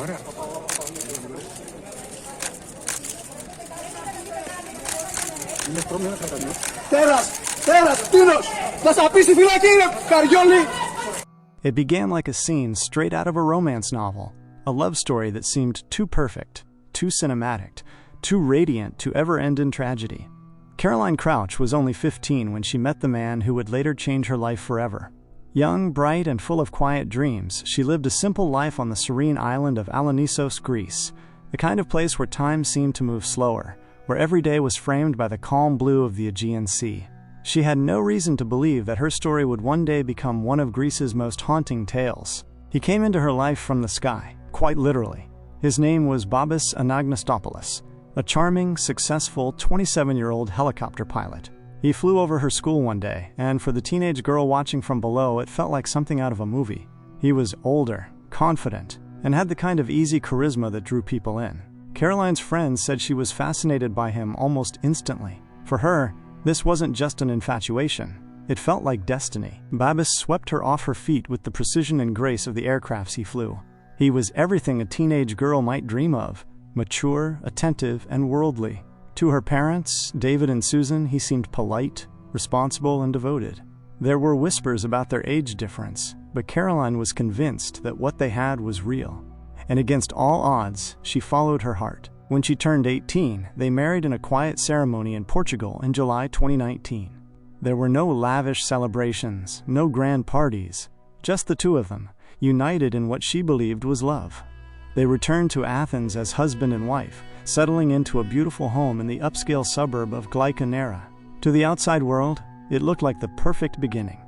Ωραία. Είναι πρόμηνα κρατανιό. Τέρας, τίνος! Θα σα πει στη φυλακή, ρε καριόλι! It began like a scene straight out of a romance novel, a love story that seemed too perfect, too cinematic, too radiant to ever end in tragedy. Caroline Crouch was only 15 when she met the man who would later change her life forever. Young, bright, and full of quiet dreams, she lived a simple life on the serene island of Athens, Greece, the kind of place where time seemed to move slower, where every day was framed by the calm blue of the Aegean Sea. She had no reason to believe that her story would one day become one of Greece's most haunting tales. He came into her life from the sky, quite literally. His name was Babis Anagnostopoulos, a charming, successful 27-year-old helicopter pilot. He flew over her school one day, and for the teenage girl watching from below, it felt like something out of a movie. He was older, confident, and had the kind of easy charisma that drew people in. Caroline's friends said she was fascinated by him almost instantly. For her, this wasn't just an infatuation. It felt like destiny. Babis swept her off her feet with the precision and grace of the aircrafts he flew. He was everything a teenage girl might dream of, mature, attentive, and worldly. To her parents, David and Susan, he seemed polite, responsible, and devoted. There were whispers about their age difference, but Caroline was convinced that what they had was real. And against all odds, she followed her heart. When she turned 18, they married in a quiet ceremony in Portugal in July 2019. There were no lavish celebrations, no grand parties, just the two of them, united in what she believed was love. They returned to Athens as husband and wife, settling into a beautiful home in the upscale suburb of Glyka Nera. To the outside world, it looked like the perfect beginning.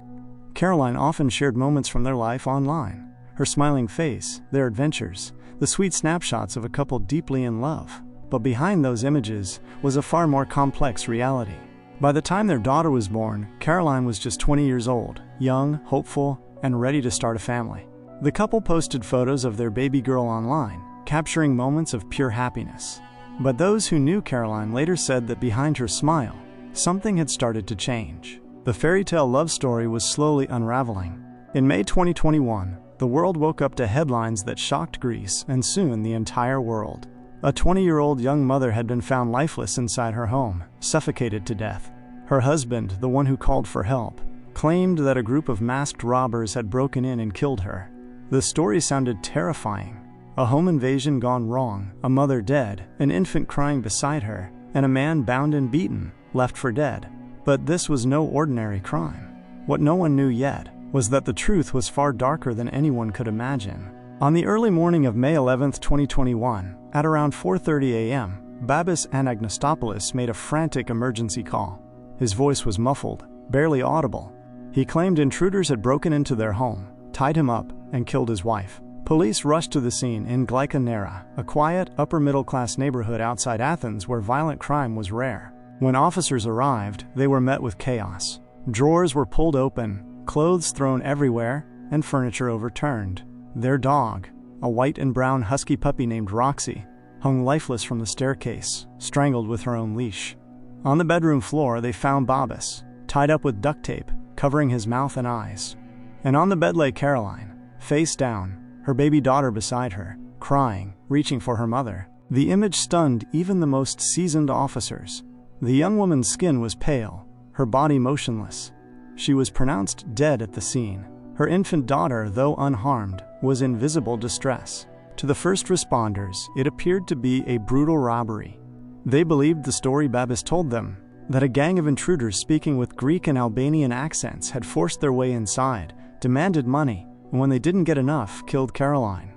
Caroline often shared moments from their life online, her smiling face, their adventures, the sweet snapshots of a couple deeply in love. But behind those images was a far more complex reality. By the time their daughter was born, Caroline was just 20 years old, young, hopeful, and ready to start a family. The couple posted photos of their baby girl online, capturing moments of pure happiness. But those who knew Caroline later said that behind her smile, something had started to change. The fairy tale love story was slowly unraveling. In May 2021, the world woke up to headlines that shocked Greece and soon the entire world. A 20-year-old young mother had been found lifeless inside her home, suffocated to death. Her husband, the one who called for help, claimed that a group of masked robbers had broken in and killed her. The story sounded terrifying. A home invasion gone wrong, a mother dead, an infant crying beside her, and a man bound and beaten, left for dead. But this was no ordinary crime. What no one knew yet was that the truth was far darker than anyone could imagine. On the early morning of May 11, 2021, at around 4:30 a.m., Babis Anagnostopoulos made a frantic emergency call. His voice was muffled, barely audible. He claimed intruders had broken into their home, tied him up, and killed his wife. Police rushed to the scene in Glyka Nera, a quiet, upper-middle-class neighborhood outside Athens where violent crime was rare. When officers arrived, they were met with chaos. Drawers were pulled open, clothes thrown everywhere, and furniture overturned. Their dog, a white and brown husky puppy named Roxy, hung lifeless from the staircase, strangled with her own leash. On the bedroom floor, they found Babis, tied up with duct tape, covering his mouth and eyes. And on the bed lay Caroline, face down, her baby daughter beside her, crying, reaching for her mother. The image stunned even the most seasoned officers. The young woman's skin was pale, her body motionless. She was pronounced dead at the scene. Her infant daughter, though unharmed, was in visible distress. To the first responders, it appeared to be a brutal robbery. They believed the story Babis told them, that a gang of intruders speaking with Greek and Albanian accents had forced their way inside, demanded money, and when they didn't get enough, killed Caroline.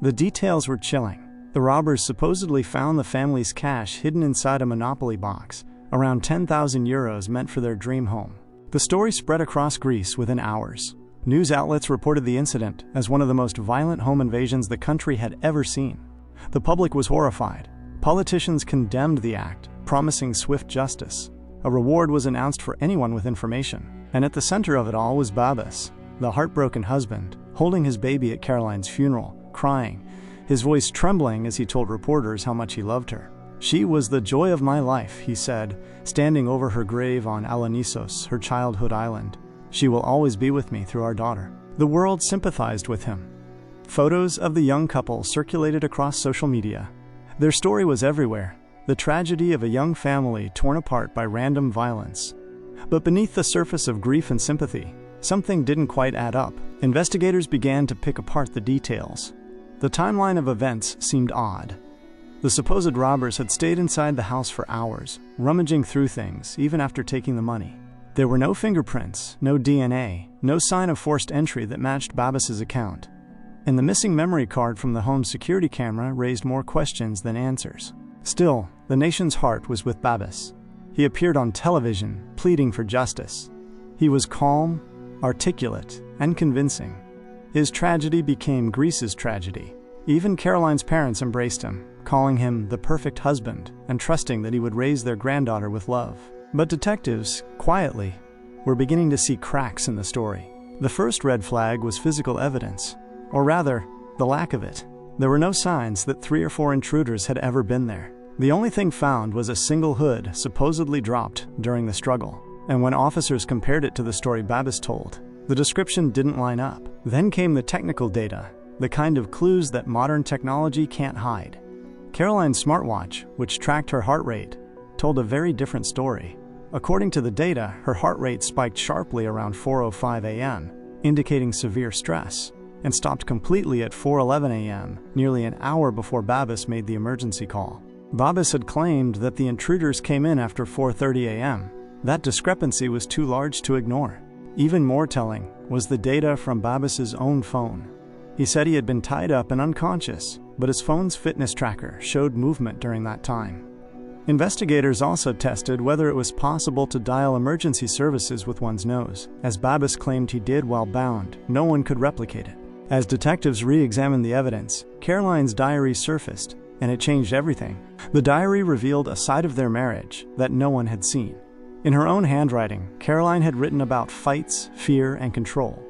The details were chilling. The robbers supposedly found the family's cash hidden inside a Monopoly box, around 10,000 euros meant for their dream home. The story spread across Greece within hours. News outlets reported the incident as one of the most violent home invasions the country had ever seen. The public was horrified. Politicians condemned the act, promising swift justice. A reward was announced for anyone with information. And at the center of it all was Babis, the heartbroken husband, holding his baby at Caroline's funeral, crying, his voice trembling as he told reporters how much he loved her. "She was the joy of my life," he said, standing over her grave on Athens, her childhood island. "She will always be with me through our daughter." The world sympathized with him. Photos of the young couple circulated across social media. Their story was everywhere, the tragedy of a young family torn apart by random violence. But beneath the surface of grief and sympathy, something didn't quite add up. Investigators began to pick apart the details. The timeline of events seemed odd. The supposed robbers had stayed inside the house for hours, rummaging through things even after taking the money. There were no fingerprints, no DNA, no sign of forced entry that matched Babis's account. And the missing memory card from the home's security camera raised more questions than answers. Still, the nation's heart was with Babis. He appeared on television, pleading for justice. He was calm, articulate, and convincing. His tragedy became Greece's tragedy. Even Caroline's parents embraced him, calling him the perfect husband and trusting that he would raise their granddaughter with love. But detectives, quietly, were beginning to see cracks in the story. The first red flag was physical evidence, or rather, the lack of it. There were no signs that 3 or 4 intruders had ever been there. The only thing found was a single hood supposedly dropped during the struggle. And when officers compared it to the story Babis told, the description didn't line up. Then came the technical data, the kind of clues that modern technology can't hide. Caroline's smartwatch, which tracked her heart rate, told a very different story. According to the data, her heart rate spiked sharply around 4:05 a.m., indicating severe stress, and stopped completely at 4:11 a.m., nearly an hour before Babis made the emergency call. Babis had claimed that the intruders came in after 4:30 a.m. That discrepancy was too large to ignore. Even more telling was the data from Babis's own phone. He said he had been tied up and unconscious, but his phone's fitness tracker showed movement during that time. Investigators also tested whether it was possible to dial emergency services with one's nose. As Babis claimed he did while bound, no one could replicate it. As detectives re-examined the evidence, Caroline's diary surfaced, and it changed everything. The diary revealed a side of their marriage that no one had seen. In her own handwriting, Caroline had written about fights, fear, and control.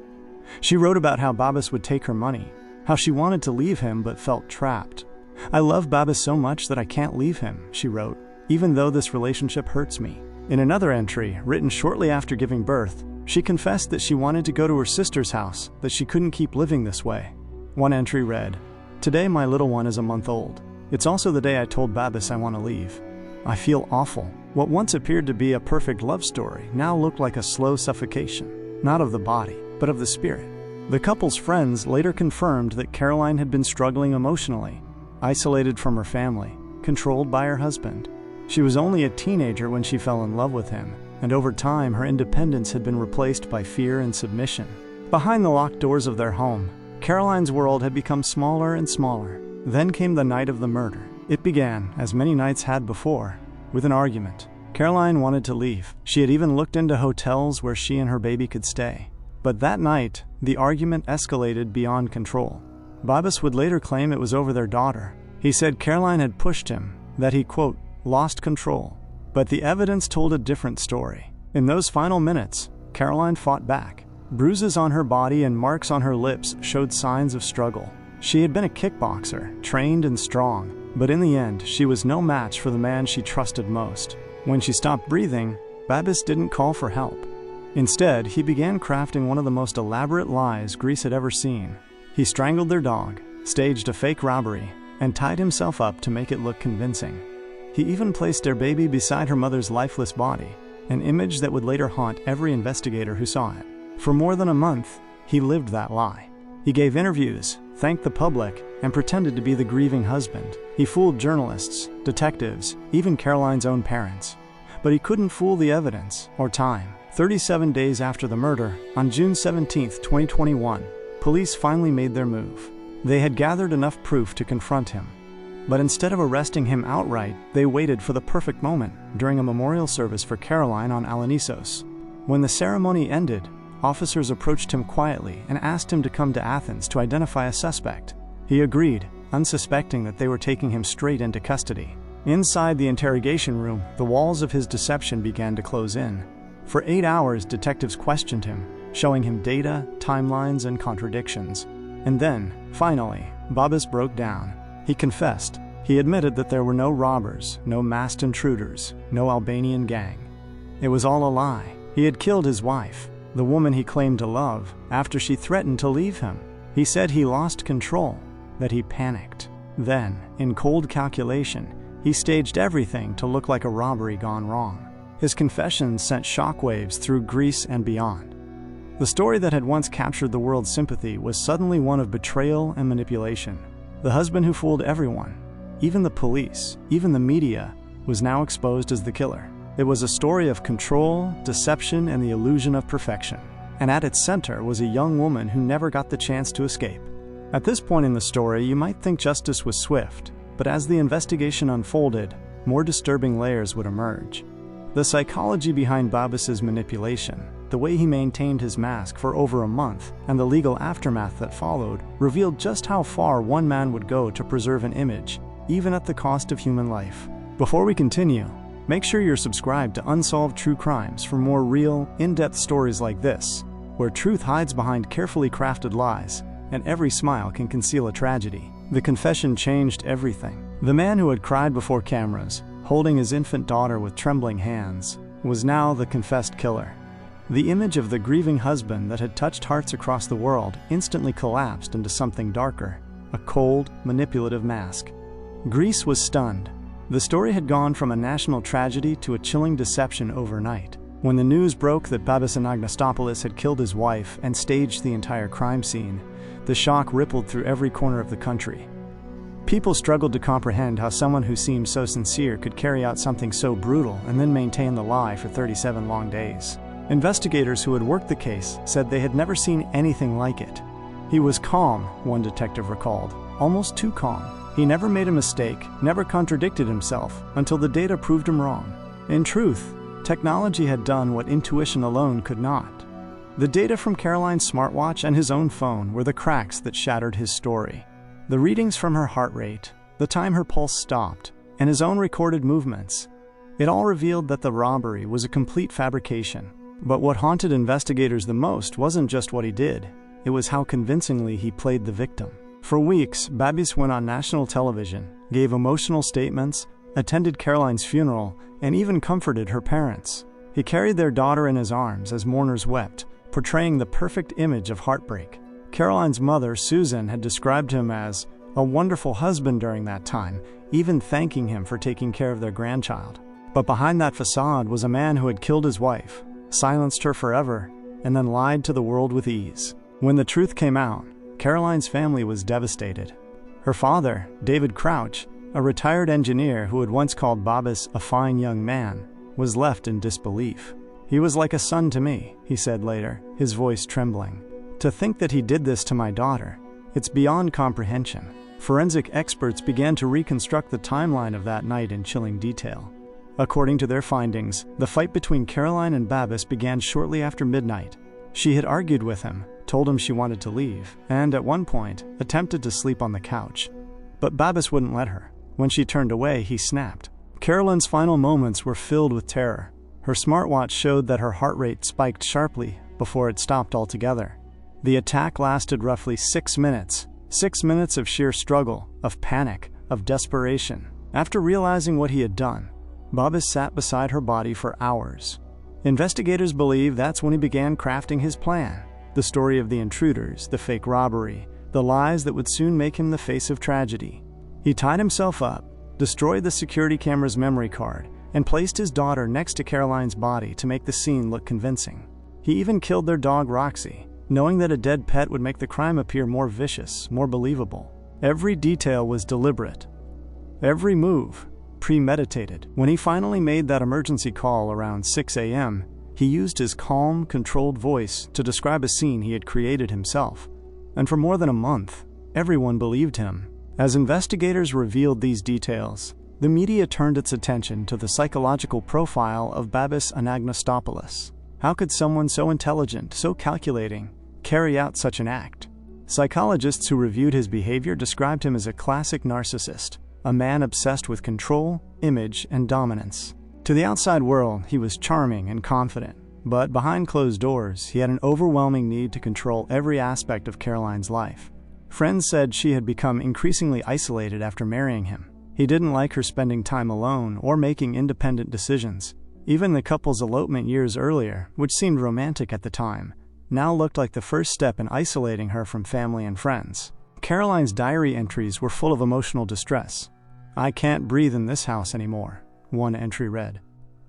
She wrote about how Babis would take her money, how she wanted to leave him but felt trapped. "I love Babis so much that I can't leave him," she wrote, "even though this relationship hurts me." In another entry, written shortly after giving birth, she confessed that she wanted to go to her sister's house, that she couldn't keep living this way. One entry read, "Today my little one is a month old. It's also the day I told Babis I want to leave. I feel awful." What once appeared to be a perfect love story now looked like a slow suffocation, not of the body, but of the spirit. The couple's friends later confirmed that Caroline had been struggling emotionally, isolated from her family, controlled by her husband. She was only a teenager when she fell in love with him, and over time her independence had been replaced by fear and submission. Behind the locked doors of their home, Caroline's world had become smaller and smaller. Then came the night of the murder. It began, as many nights had before, with an argument. Caroline wanted to leave. She had even looked into hotels where she and her baby could stay. But that night, the argument escalated beyond control. Babis would later claim it was over their daughter. He said Caroline had pushed him, that he, quote, lost control. But the evidence told a different story. In those final minutes, Caroline fought back. Bruises on her body and marks on her lips showed signs of struggle. She had been a kickboxer, trained and strong, but in the end, she was no match for the man she trusted most. When she stopped breathing, Babis didn't call for help. Instead, he began crafting one of the most elaborate lies Greece had ever seen. He strangled their dog, staged a fake robbery, and tied himself up to make it look convincing. He even placed their baby beside her mother's lifeless body, an image that would later haunt every investigator who saw it. For more than a month, he lived that lie. He gave interviews, thanked the public, and pretended to be the grieving husband. He fooled journalists, detectives, even Caroline's own parents. But he couldn't fool the evidence or time. 37 days after the murder, on June 17, 2021, police finally made their move. They had gathered enough proof to confront him. But instead of arresting him outright, they waited for the perfect moment during a memorial service for Caroline on Alonissos. When the ceremony ended, officers approached him quietly and asked him to come to Athens to identify a suspect. He agreed, unsuspecting that they were taking him straight into custody. Inside the interrogation room, the walls of his deception began to close in. For 8 hours, detectives questioned him, showing him data, timelines, and contradictions. And then, finally, Babis broke down. He confessed. He admitted that there were no robbers, no masked intruders, no Albanian gang. It was all a lie. He had killed his wife, the woman he claimed to love, after she threatened to leave him. He said he lost control, that he panicked. Then, in cold calculation, he staged everything to look like a robbery gone wrong. His confessions sent shockwaves through Greece and beyond. The story that had once captured the world's sympathy was suddenly one of betrayal and manipulation. The husband who fooled everyone, even the police, even the media, was now exposed as the killer. It was a story of control, deception, and the illusion of perfection. And at its center was a young woman who never got the chance to escape. At this point in the story, you might think justice was swift, but as the investigation unfolded, more disturbing layers would emerge. The psychology behind Babis's manipulation, the way he maintained his mask for over a month, and the legal aftermath that followed revealed just how far one man would go to preserve an image, even at the cost of human life. Before we continue, make sure you're subscribed to Unsolved True Crimes for more real, in-depth stories like this, where truth hides behind carefully crafted lies, and every smile can conceal a tragedy. The confession changed everything. The man who had cried before cameras, holding his infant daughter with trembling hands, was now the confessed killer. The image of the grieving husband that had touched hearts across the world instantly collapsed into something darker, a cold, manipulative mask. Greece was stunned. The story had gone from a national tragedy to a chilling deception overnight. When the news broke that Babis Anagnostopoulos had killed his wife and staged the entire crime scene, the shock rippled through every corner of the country. People struggled to comprehend how someone who seemed so sincere could carry out something so brutal and then maintain the lie for 37 long days. Investigators who had worked the case said they had never seen anything like it. He was calm, one detective recalled, almost too calm. He never made a mistake, never contradicted himself, until the data proved him wrong. In truth, technology had done what intuition alone could not. The data from Caroline's smartwatch and his own phone were the cracks that shattered his story. The readings from her heart rate, the time her pulse stopped, and his own recorded movements. It all revealed that the robbery was a complete fabrication. But what haunted investigators the most wasn't just what he did, it was how convincingly he played the victim. For weeks, Babis went on national television, gave emotional statements, attended Caroline's funeral, and even comforted her parents. He carried their daughter in his arms as mourners wept, portraying the perfect image of heartbreak. Caroline's mother, Susan, had described him as a wonderful husband during that time, even thanking him for taking care of their grandchild. But behind that facade was a man who had killed his wife, silenced her forever, and then lied to the world with ease. When the truth came out, Caroline's family was devastated. Her father, David Crouch, a retired engineer who had once called Babis a fine young man, was left in disbelief. "He was like a son to me," he said later, his voice trembling. "To think that he did this to my daughter, it's beyond comprehension." Forensic experts began to reconstruct the timeline of that night in chilling detail. According to their findings, the fight between Caroline and Babis began shortly after midnight. She had argued with him, told him she wanted to leave, and at one point, attempted to sleep on the couch. But Babis wouldn't let her. When she turned away, he snapped. Caroline's final moments were filled with terror. Her smartwatch showed that her heart rate spiked sharply before it stopped altogether. The attack lasted roughly 6 minutes. 6 minutes of sheer struggle, of panic, of desperation. After realizing what he had done, Babis sat beside her body for hours. Investigators believe that's when he began crafting his plan. The story of the intruders, the fake robbery, the lies that would soon make him the face of tragedy. He tied himself up, destroyed the security camera's memory card, and placed his daughter next to Caroline's body to make the scene look convincing. He even killed their dog Roxy, knowing that a dead pet would make the crime appear more vicious, more believable. Every detail was deliberate. Every move premeditated. When he finally made that emergency call around 6 a.m., he used his calm, controlled voice to describe a scene he had created himself. And for more than a month, everyone believed him. As investigators revealed these details, the media turned its attention to the psychological profile of Babis Anagnostopoulos. How could someone so intelligent, so calculating, carry out such an act? Psychologists who reviewed his behavior described him as a classic narcissist, a man obsessed with control, image, and dominance. To the outside world, he was charming and confident, but behind closed doors, he had an overwhelming need to control every aspect of Caroline's life. Friends said she had become increasingly isolated after marrying him. He didn't like her spending time alone or making independent decisions. Even the couple's elopement years earlier, which seemed romantic at the time, now looked like the first step in isolating her from family and friends. Caroline's diary entries were full of emotional distress. "I can't breathe in this house anymore," one entry read.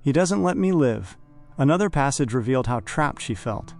"He doesn't let me live." Another passage revealed how trapped she felt.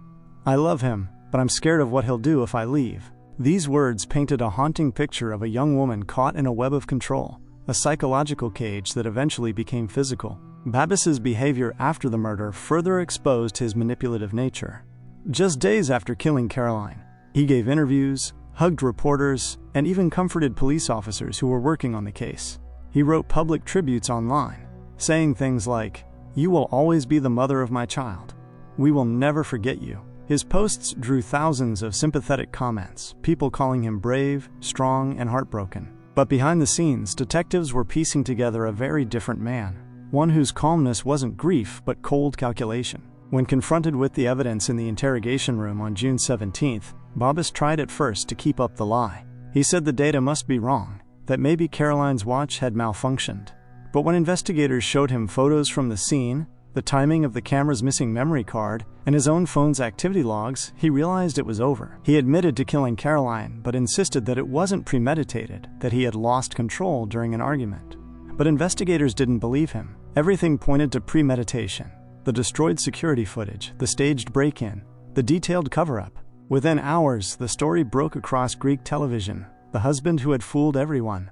"I love him, but I'm scared of what he'll do if I leave." These words painted a haunting picture of a young woman caught in a web of control, a psychological cage that eventually became physical. Babis's behavior after the murder further exposed his manipulative nature. Just days after killing Caroline, he gave interviews, hugged reporters, and even comforted police officers who were working on the case. He wrote public tributes online, saying things like, "You will always be the mother of my child. We will never forget you." His posts drew thousands of sympathetic comments, people calling him brave, strong, and heartbroken. But behind the scenes, detectives were piecing together a very different man, one whose calmness wasn't grief but cold calculation. When confronted with the evidence in the interrogation room on June 17th, Babis tried at first to keep up the lie. He said the data must be wrong, that maybe Caroline's watch had malfunctioned. But when investigators showed him photos from the scene, the timing of the camera's missing memory card, and his own phone's activity logs, he realized it was over. He admitted to killing Caroline, but insisted that it wasn't premeditated, that he had lost control during an argument. But investigators didn't believe him. Everything pointed to premeditation. The destroyed security footage, the staged break-in, the detailed cover-up. Within hours, the story broke across Greek television, the husband who had fooled everyone.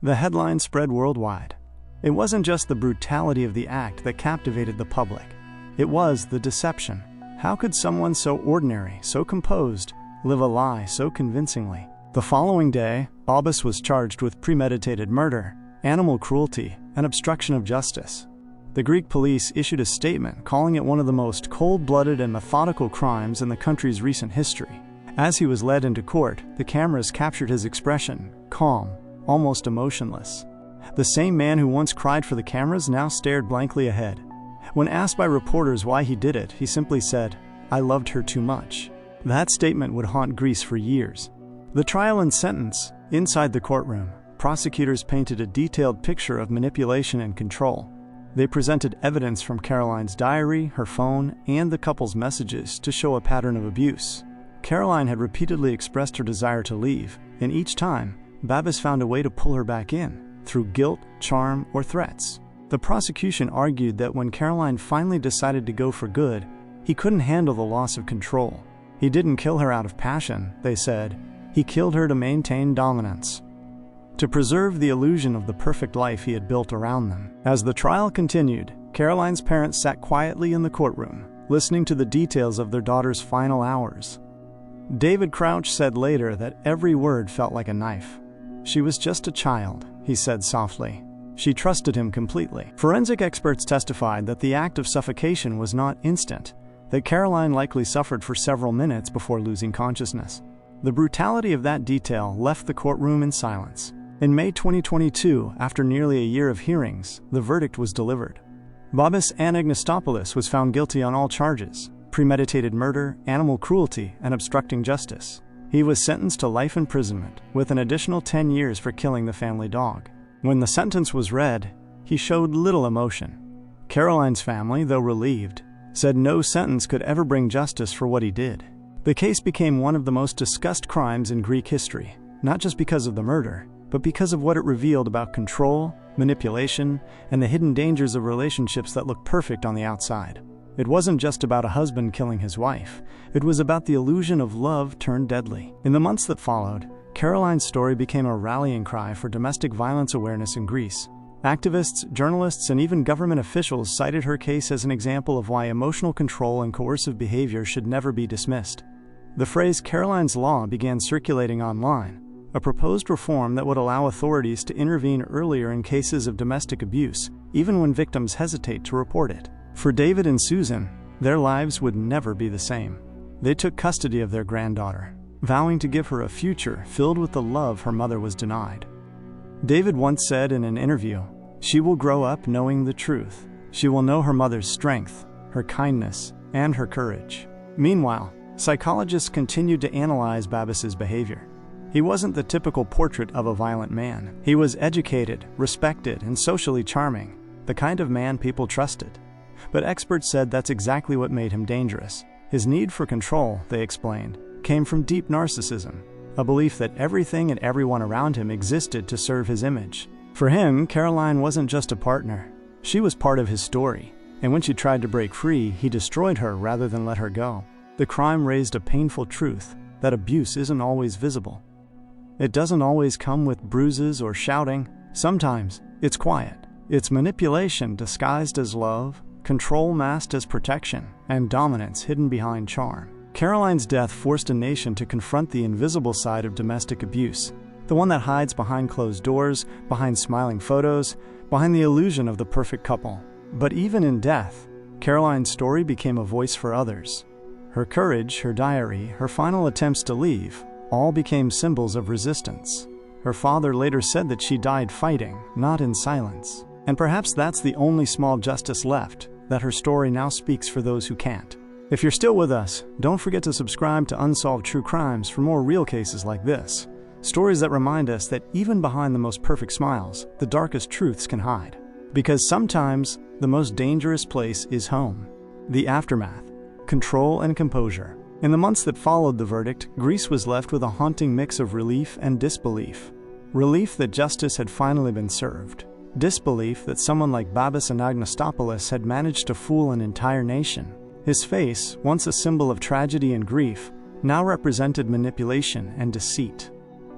The headline spread worldwide. It wasn't just the brutality of the act that captivated the public. It was the deception. How could someone so ordinary, so composed, live a lie so convincingly? The following day, Babis was charged with premeditated murder, animal cruelty, and obstruction of justice. The Greek police issued a statement calling it one of the most cold-blooded and methodical crimes in the country's recent history. As he was led into court, the cameras captured his expression, calm, almost emotionless. The same man who once cried for the cameras now stared blankly ahead. When asked by reporters why he did it, he simply said, "I loved her too much." That statement would haunt Greece for years. The trial and sentence. Inside the courtroom, prosecutors painted a detailed picture of manipulation and control. They presented evidence from Caroline's diary, her phone, and the couple's messages to show a pattern of abuse. Caroline had repeatedly expressed her desire to leave, and each time, Babis found a way to pull her back in, through guilt, charm, or threats. The prosecution argued that when Caroline finally decided to go for good, he couldn't handle the loss of control. He didn't kill her out of passion, they said. He killed her to maintain dominance, to preserve the illusion of the perfect life he had built around them. As the trial continued, Caroline's parents sat quietly in the courtroom, listening to the details of their daughter's final hours. David Crouch said later that every word felt like a knife. "She was just a child," he said softly. She trusted him completely. Forensic experts testified that the act of suffocation was not instant, that Caroline likely suffered for several minutes before losing consciousness. The brutality of that detail left the courtroom in silence. In May 2022, after nearly a year of hearings, the verdict was delivered. Babis Anagnostopoulos was found guilty on all charges: premeditated murder, animal cruelty, and obstructing justice. He was sentenced to life imprisonment, with an additional 10 years for killing the family dog. When the sentence was read, he showed little emotion. Caroline's family, though relieved, said no sentence could ever bring justice for what he did. The case became one of the most discussed crimes in Greek history, not just because of the murder, but because of what it revealed about control, manipulation, and the hidden dangers of relationships that look perfect on the outside. It wasn't just about a husband killing his wife. It was about the illusion of love turned deadly. In the months that followed, Caroline's story became a rallying cry for domestic violence awareness in Greece. Activists, journalists, and even government officials cited her case as an example of why emotional control and coercive behavior should never be dismissed. The phrase Caroline's Law began circulating online, a proposed reform that would allow authorities to intervene earlier in cases of domestic abuse, even when victims hesitate to report it. For David and Susan, their lives would never be the same. They took custody of their granddaughter, vowing to give her a future filled with the love her mother was denied. David once said in an interview, "She will grow up knowing the truth. She will know her mother's strength, her kindness, and her courage." Meanwhile, psychologists continued to analyze Babis's behavior. He wasn't the typical portrait of a violent man. He was educated, respected, and socially charming, the kind of man people trusted. But experts said that's exactly what made him dangerous. His need for control, they explained, came from deep narcissism, a belief that everything and everyone around him existed to serve his image. For him, Caroline wasn't just a partner. She was part of his story, and when she tried to break free, he destroyed her rather than let her go. The crime raised a painful truth that abuse isn't always visible. It doesn't always come with bruises or shouting. Sometimes it's quiet. It's manipulation disguised as love, control masked as protection, and dominance hidden behind charm. Caroline's death forced a nation to confront the invisible side of domestic abuse, the one that hides behind closed doors, behind smiling photos, behind the illusion of the perfect couple. But even in death, Caroline's story became a voice for others. Her courage, her diary, her final attempts to leave, all became symbols of resistance. Her father later said that she died fighting, not in silence. And perhaps that's the only small justice left, that her story now speaks for those who can't. If you're still with us, don't forget to subscribe to Unsolved True Crimes for more real cases like this. Stories that remind us that even behind the most perfect smiles, the darkest truths can hide. Because sometimes, the most dangerous place is home. The aftermath. Control and composure. In the months that followed the verdict, Greece was left with a haunting mix of relief and disbelief. Relief that justice had finally been served. Disbelief that someone like Babis Anagnostopoulos had managed to fool an entire nation. His face, once a symbol of tragedy and grief, now represented manipulation and deceit.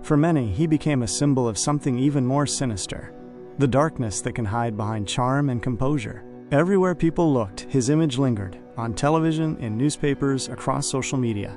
For many, he became a symbol of something even more sinister. The darkness that can hide behind charm and composure. Everywhere people looked, his image lingered, on television, in newspapers, across social media.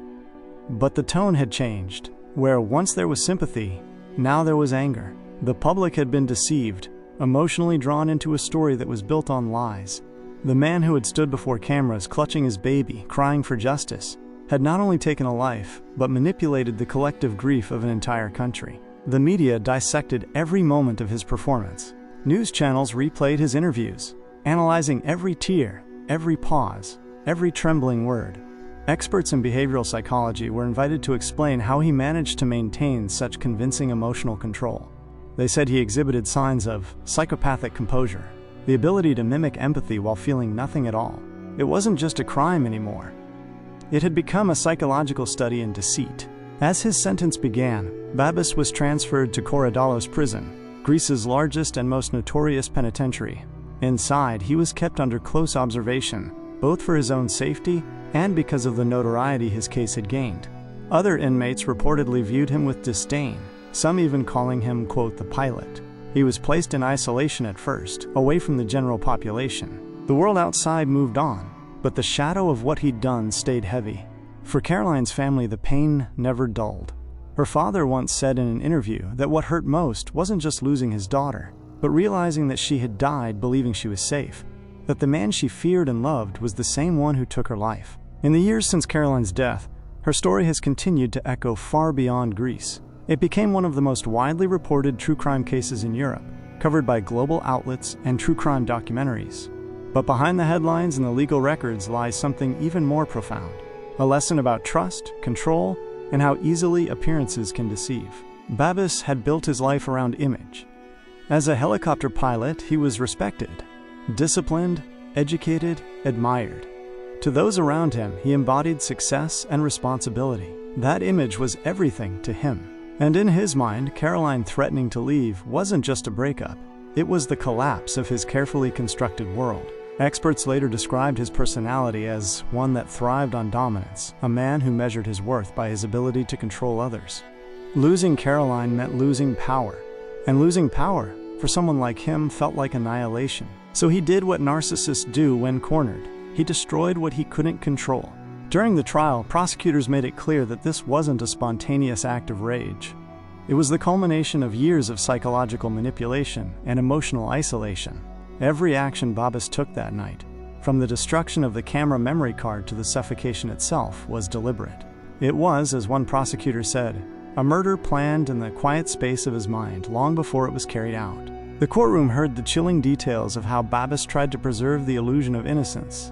But the tone had changed. Where once there was sympathy, now there was anger. The public had been deceived, emotionally drawn into a story that was built on lies. The man who had stood before cameras clutching his baby, crying for justice, had not only taken a life, but manipulated the collective grief of an entire country. The media dissected every moment of his performance. News channels replayed his interviews, analyzing every tear, every pause, every trembling word. Experts in behavioral psychology were invited to explain how he managed to maintain such convincing emotional control. They said he exhibited signs of psychopathic composure, the ability to mimic empathy while feeling nothing at all. It wasn't just a crime anymore. It had become a psychological study in deceit. As his sentence began, Babis was transferred to Korydallos prison, Greece's largest and most notorious penitentiary. Inside, he was kept under close observation, both for his own safety and because of the notoriety his case had gained. Other inmates reportedly viewed him with disdain, some even calling him, quote, the pilot. He was placed in isolation at first, away from the general population. The world outside moved on, but the shadow of what he'd done stayed heavy. For Caroline's family, the pain never dulled. Her father once said in an interview that what hurt most wasn't just losing his daughter, but realizing that she had died believing she was safe, that the man she feared and loved was the same one who took her life. In the years since Caroline's death, her story has continued to echo far beyond Greece. It became one of the most widely reported true crime cases in Europe, covered by global outlets and true crime documentaries. But behind the headlines and the legal records lies something even more profound, a lesson about trust, control, and how easily appearances can deceive. Babis had built his life around image. As a helicopter pilot, he was respected, disciplined, educated, admired. To those around him, he embodied success and responsibility. That image was everything to him. And in his mind, Caroline threatening to leave wasn't just a breakup. It was the collapse of his carefully constructed world. Experts later described his personality as one that thrived on dominance, a man who measured his worth by his ability to control others. Losing Caroline meant losing power. And losing power, for someone like him, felt like annihilation. So he did what narcissists do when cornered. He destroyed what he couldn't control. During the trial, prosecutors made it clear that this wasn't a spontaneous act of rage. It was the culmination of years of psychological manipulation and emotional isolation. Every action Babis took that night, from the destruction of the camera memory card to the suffocation itself, was deliberate. It was, as one prosecutor said, a murder planned in the quiet space of his mind long before it was carried out. The courtroom heard the chilling details of how Babis tried to preserve the illusion of innocence.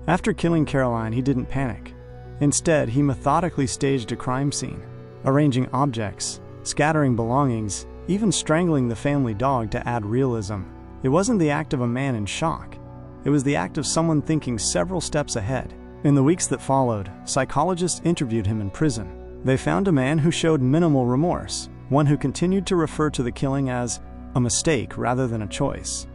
After killing Caroline, he didn't panic. Instead, he methodically staged a crime scene, arranging objects, scattering belongings, even strangling the family dog to add realism. It wasn't the act of a man in shock. It was the act of someone thinking several steps ahead. In the weeks that followed, psychologists interviewed him in prison. They found a man who showed minimal remorse, one who continued to refer to the killing as a mistake rather than a choice.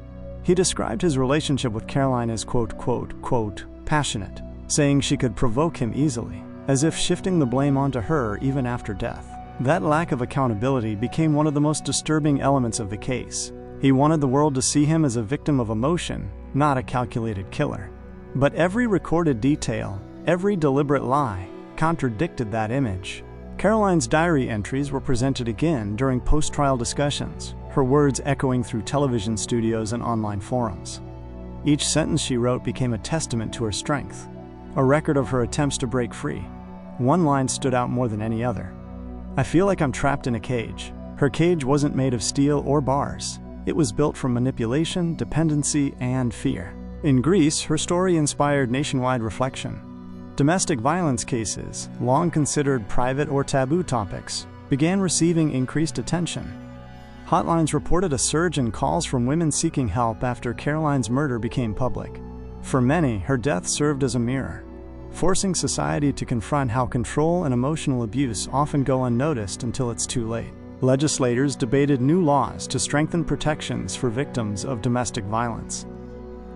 He described his relationship with Caroline as quote, passionate, saying she could provoke him easily, as if shifting the blame onto her even after death. That lack of accountability became one of the most disturbing elements of the case. He wanted the world to see him as a victim of emotion, not a calculated killer. But every recorded detail, every deliberate lie, contradicted that image. Caroline's diary entries were presented again during post-trial discussions, her words echoing through television studios and online forums. Each sentence she wrote became a testament to her strength, a record of her attempts to break free. One line stood out more than any other. "I feel like I'm trapped in a cage." Her cage wasn't made of steel or bars. It was built from manipulation, dependency, and fear. In Greece, her story inspired nationwide reflection. Domestic violence cases, long considered private or taboo topics, began receiving increased attention. Hotlines reported a surge in calls from women seeking help after Caroline's murder became public. For many, her death served as a mirror, forcing society to confront how control and emotional abuse often go unnoticed until it's too late. Legislators debated new laws to strengthen protections for victims of domestic violence.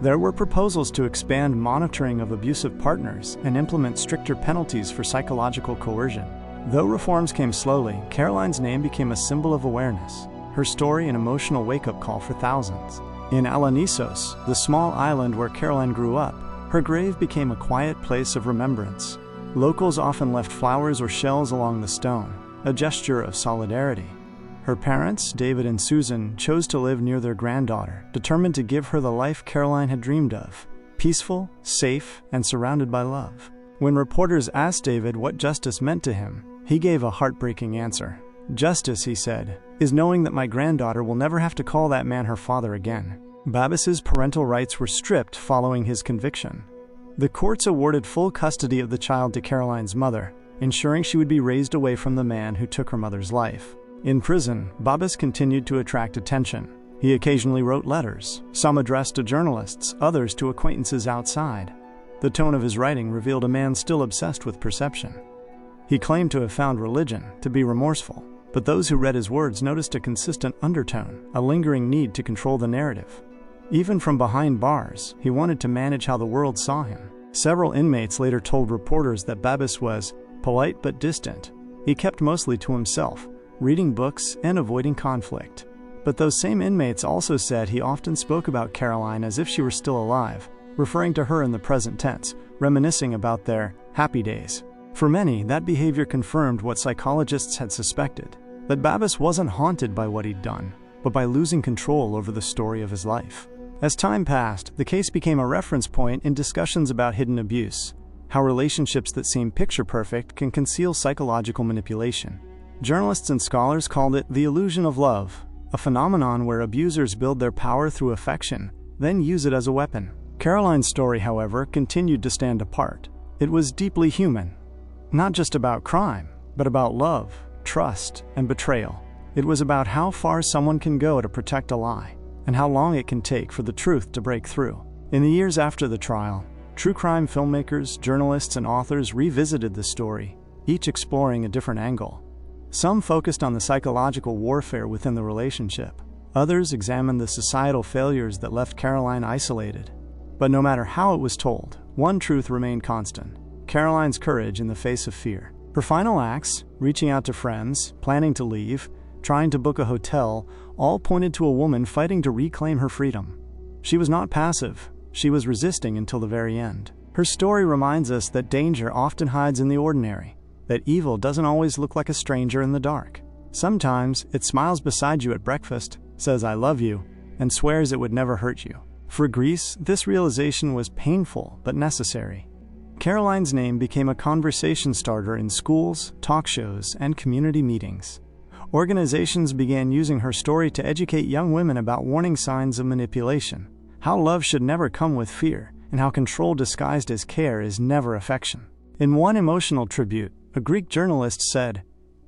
There were proposals to expand monitoring of abusive partners and implement stricter penalties for psychological coercion. Though reforms came slowly, Caroline's name became a symbol of awareness, her story an emotional wake-up call for thousands. In Alonissos, the small island where Caroline grew up, her grave became a quiet place of remembrance. Locals often left flowers or shells along the stone, a gesture of solidarity. Her parents, David and Susan, chose to live near their granddaughter, determined to give her the life Caroline had dreamed of, peaceful, safe, and surrounded by love. When reporters asked David what justice meant to him, he gave a heartbreaking answer. "Justice," he said, "is knowing that my granddaughter will never have to call that man her father again." Babis's parental rights were stripped following his conviction. The courts awarded full custody of the child to Caroline's mother, ensuring she would be raised away from the man who took her mother's life. In prison, Babis continued to attract attention. He occasionally wrote letters, some addressed to journalists, others to acquaintances outside. The tone of his writing revealed a man still obsessed with perception. He claimed to have found religion, to be remorseful, but those who read his words noticed a consistent undertone, a lingering need to control the narrative. Even from behind bars, he wanted to manage how the world saw him. Several inmates later told reporters that Babis was polite but distant. He kept mostly to himself, reading books and avoiding conflict. But those same inmates also said he often spoke about Caroline as if she were still alive, referring to her in the present tense, reminiscing about their happy days. For many, that behavior confirmed what psychologists had suspected, that Babis wasn't haunted by what he'd done, but by losing control over the story of his life. As time passed, the case became a reference point in discussions about hidden abuse, how relationships that seem picture-perfect can conceal psychological manipulation. Journalists and scholars called it the illusion of love, a phenomenon where abusers build their power through affection, then use it as a weapon. Caroline's story, however, continued to stand apart. It was deeply human, not just about crime, but about love, trust, and betrayal. It was about how far someone can go to protect a lie, and how long it can take for the truth to break through. In the years after the trial, true crime filmmakers, journalists, and authors revisited the story, each exploring a different angle. Some focused on the psychological warfare within the relationship. Others examined the societal failures that left Caroline isolated. But no matter how it was told, one truth remained constant: Caroline's courage in the face of fear. Her final acts, reaching out to friends, planning to leave, trying to book a hotel, all pointed to a woman fighting to reclaim her freedom. She was not passive. She was resisting until the very end. Her story reminds us that danger often hides in the ordinary, that evil doesn't always look like a stranger in the dark. Sometimes it smiles beside you at breakfast, says "I love you," and swears it would never hurt you. For Greece, this realization was painful but necessary. Caroline's name became a conversation starter in schools, talk shows, and community meetings. Organizations began using her story to educate young women about warning signs of manipulation, how love should never come with fear, and how control disguised as care is never affection. In one emotional tribute, a Greek journalist said,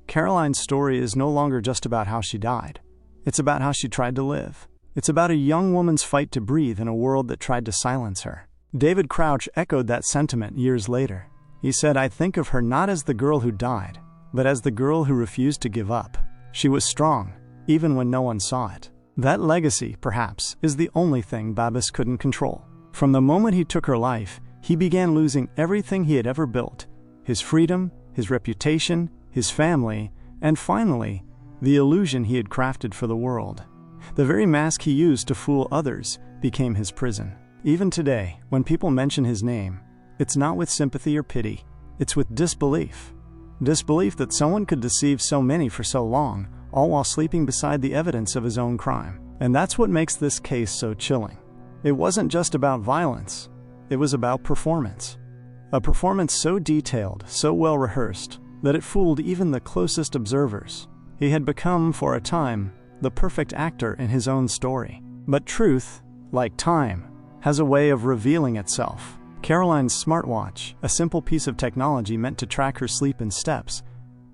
"Caroline's story is no longer just about how she died. It's about how she tried to live. It's about a young woman's fight to breathe in a world that tried to silence her." David Crouch echoed that sentiment years later. He said, "I think of her not as the girl who died, but as the girl who refused to give up. She was strong, even when no one saw it." That legacy, perhaps, is the only thing Babis couldn't control. From the moment he took her life, he began losing everything he had ever built: his freedom, his reputation, his family, and finally, the illusion he had crafted for the world. The very mask he used to fool others became his prison. Even today, when people mention his name, it's not with sympathy or pity, it's with disbelief. Disbelief that someone could deceive so many for so long, all while sleeping beside the evidence of his own crime. And that's what makes this case so chilling. It wasn't just about violence, it was about performance. A performance so detailed, so well rehearsed, that it fooled even the closest observers. He had become, for a time, the perfect actor in his own story. But truth, like time, has a way of revealing itself. Caroline's smartwatch, a simple piece of technology meant to track her sleep and steps,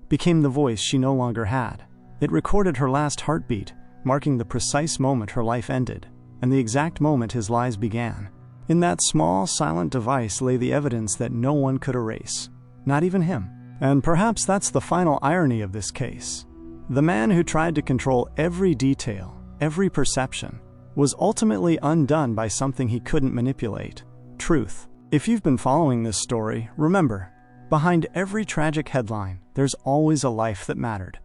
became the voice she no longer had. It recorded her last heartbeat, marking the precise moment her life ended, and the exact moment his lies began. In that small, silent device lay the evidence that no one could erase, not even him. And perhaps that's the final irony of this case. The man who tried to control every detail, every perception, was ultimately undone by something he couldn't manipulate: truth. If you've been following this story, remember, behind every tragic headline, there's always a life that mattered.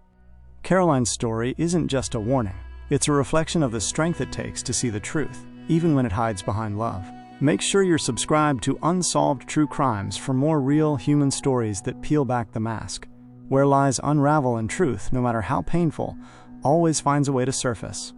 Caroline's story isn't just a warning, it's a reflection of the strength it takes to see the truth, even when it hides behind love. Make sure you're subscribed to Unsolved True Crimes for more real human stories that peel back the mask, where lies unravel and truth, no matter how painful, always finds a way to surface.